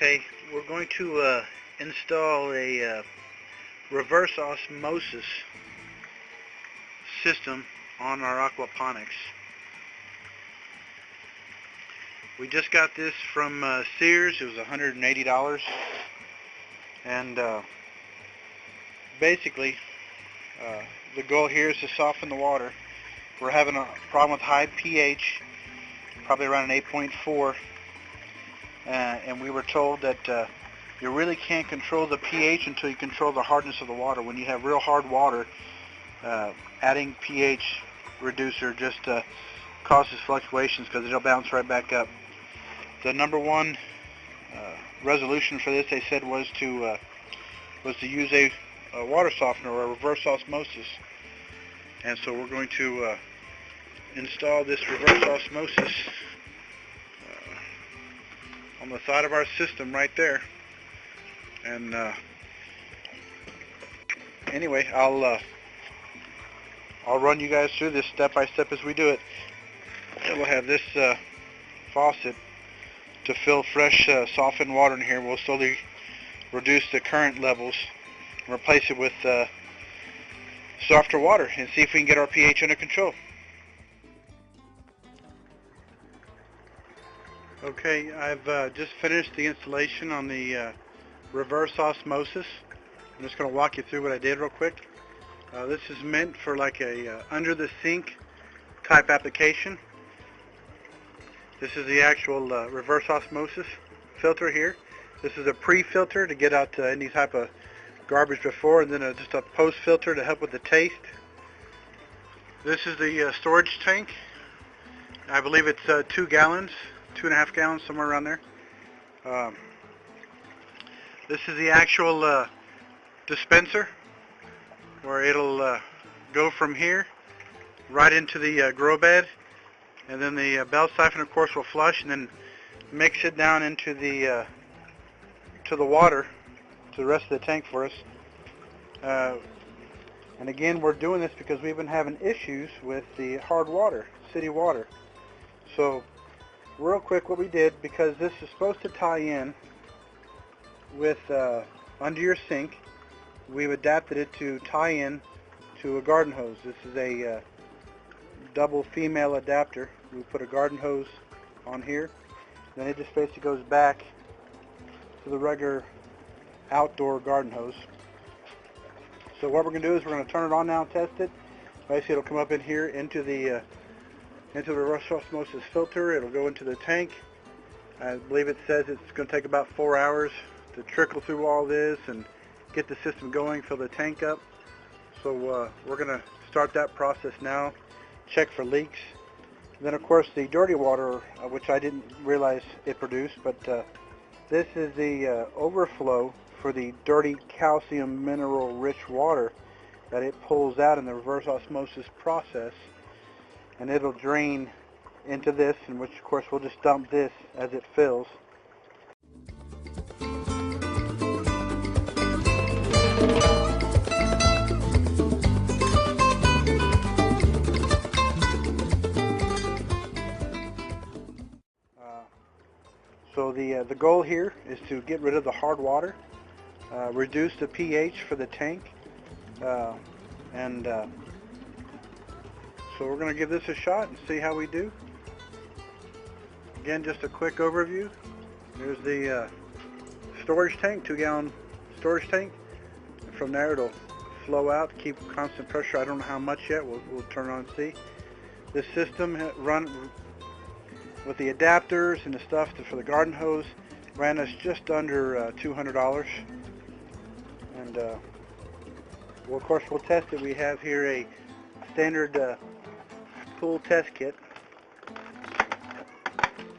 Okay, we're going to install a reverse osmosis system on our aquaponics. We just got this from Sears. It was $180, and basically the goal here is to soften the water. We're having a problem with high pH, probably around an 8.4, and we were told that you really can't control the pH until you control the hardness of the water. When you have real hard water, adding pH reducer just causes fluctuations because it'll bounce right back up. The number one resolution for this, they said, was to use a water softener or a reverse osmosis. And so we're going to install this reverse osmosis on the side of our system right there. And anyway, I'll run you guys through this step by step as we do it. And we'll have this faucet to fill fresh softened water in here. We'll slowly reduce the current levels and replace it with softer water and see if we can get our pH under control. Okay, I've just finished the installation on the reverse osmosis. I'm just going to walk you through what I did real quick. This is meant for like a under the sink type application. This is the actual reverse osmosis filter here. This is a pre-filter to get out any type of garbage before, and then just a post filter to help with the taste. This is the storage tank. I believe it's 2 gallons, 2.5 gallons, somewhere around there. This is the actual dispenser, where it'll go from here right into the grow bed, and then the belt siphon, of course, will flush and then mix it down into the to the water, to the rest of the tank for us. And again, we're doing this because we've been having issues with the hard water, city water. So real quick, what we did, because this is supposed to tie in with under your sink, we've adapted it to tie in to a garden hose. This is a double female adapter. We put a garden hose on here, then it just basically goes back to the regular outdoor garden hose. So what we're going to do is we're going to turn it on now and test it. Basically, it'll come up in here into the reverse osmosis filter. It'll go into the tank. I believe it says it's going to take about 4 hours to trickle through all this and get the system going, fill the tank up. So we're going to start that process now, check for leaks. And then of course the dirty water, which I didn't realize it produced, but this is the overflow for the dirty calcium mineral rich water that it pulls out in the reverse osmosis process, and it'll drain into this, in which of course we'll just dump this as it fills. So the goal here is to get rid of the hard water, reduce the pH for the tank, and so we're going to give this a shot and see how we do. Again, just a quick overview. There's the storage tank, 2-gallon storage tank. From there it'll flow out, keep constant pressure. I don't know how much yet. We'll turn it on and see. This system run with the adapters and the stuff for the garden hose ran us just under $200. And well, of course we'll test it. We have here a standard pool test kit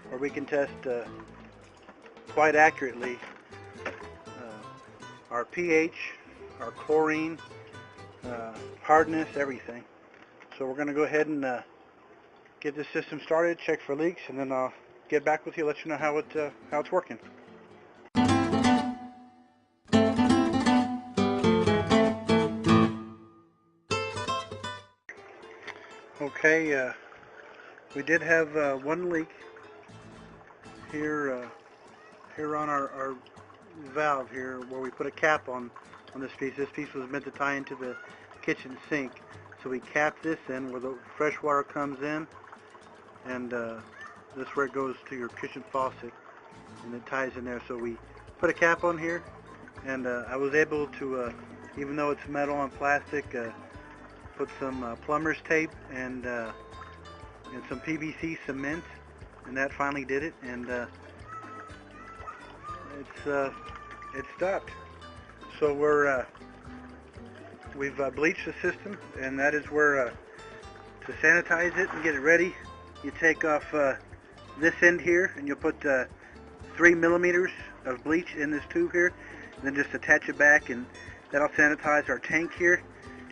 where we can test quite accurately our pH, our chlorine, hardness, everything. So we're going to go ahead and get this system started, check for leaks, and then I'll get back with you, let you know how it's working. Okay, we did have one leak here here on our valve here where we put a cap on this piece. This piece was meant to tie into the kitchen sink. So we cap this in where the fresh water comes in, and this is where it goes to your kitchen faucet, and it ties in there. So we put a cap on here, and I was able to, even though it's metal and plastic, put some plumber's tape and some PVC cement, and that finally did it, and it stopped. So we've bleached the system, and that is where to sanitize it and get it ready, you take off this end here, and you'll put 3 millimeters of bleach in this tube here, and then just attach it back, and that'll sanitize our tank here.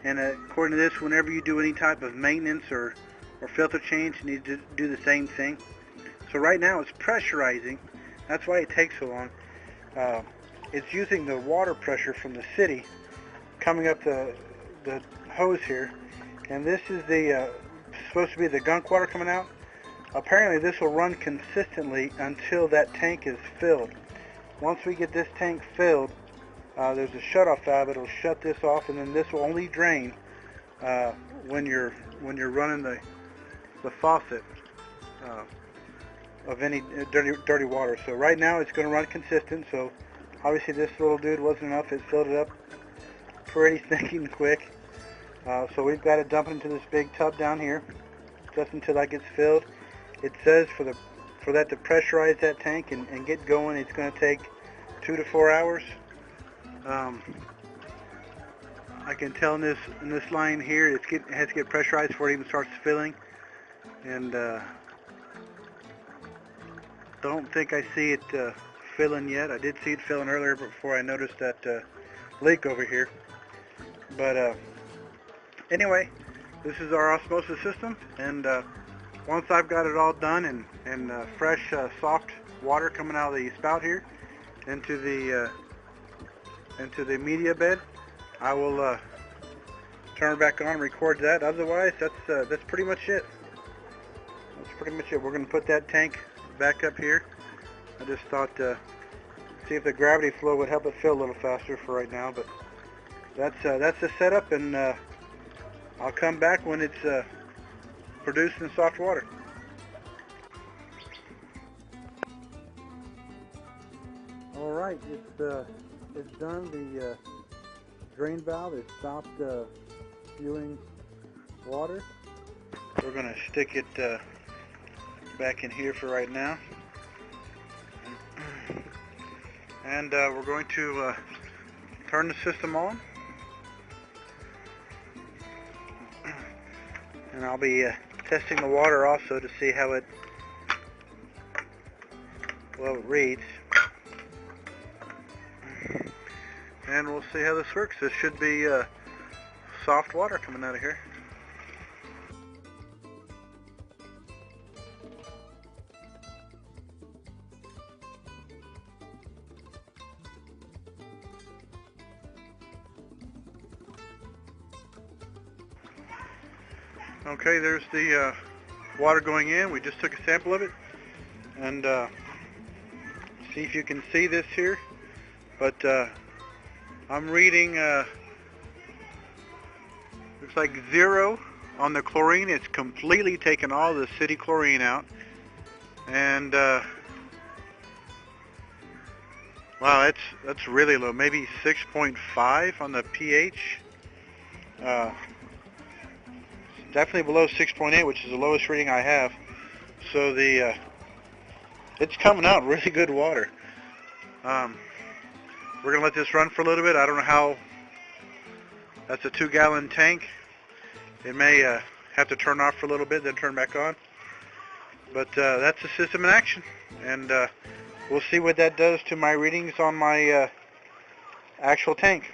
And according to this, whenever you do any type of maintenance or filter change, you need to do the same thing. So right now it's pressurizing. That's why it takes so long. It's using the water pressure from the city coming up the hose here, and this is the supposed to be the gunk water coming out. Apparently this will run consistently until that tank is filled. Once we get this tank filled, there's a shut-off valve. It'll shut this off, and then this will only drain when you're running the faucet of any dirty water. So right now it's going to run consistent. So obviously this little dude wasn't enough. It filled it up pretty stinking quick. So we've got to dump it into this big tub down here just until that gets filled. It says for that to pressurize that tank and get going, it's going to take 2 to 4 hours. I can tell in this line here it has to get pressurized before it even starts filling, and don't think I see it filling yet. I did see it filling earlier before I noticed that leak over here. But anyway, this is our osmosis system, and once I've got it all done and fresh soft water coming out of the spout here into the media bed, I will turn it back on and record that. Otherwise, that's pretty much it. That's pretty much it. We're going to put that tank back up here. I just thought see if the gravity flow would help it fill a little faster for right now, but that's the setup, and I'll come back when it's producing soft water. All right, it's done. The drain valve has stopped spewing water. We're going to stick it back in here for right now, and we're going to turn the system on, and I'll be testing the water also to see how it reads, and we'll see how this works. This should be soft water coming out of here. Okay, there's the water going in. We just took a sample of it, and see if you can see this here, but I'm reading looks like 0 on the chlorine. It's completely taken all the city chlorine out, and wow, that's really low. Maybe 6.5 on the pH. Definitely below 6.8, which is the lowest reading I have. So it's coming out really good water. We're gonna let this run for a little bit. I don't know how. That's a 2-gallon tank. It may have to turn off for a little bit, then turn back on. But that's the system in action, and we'll see what that does to my readings on my actual tank.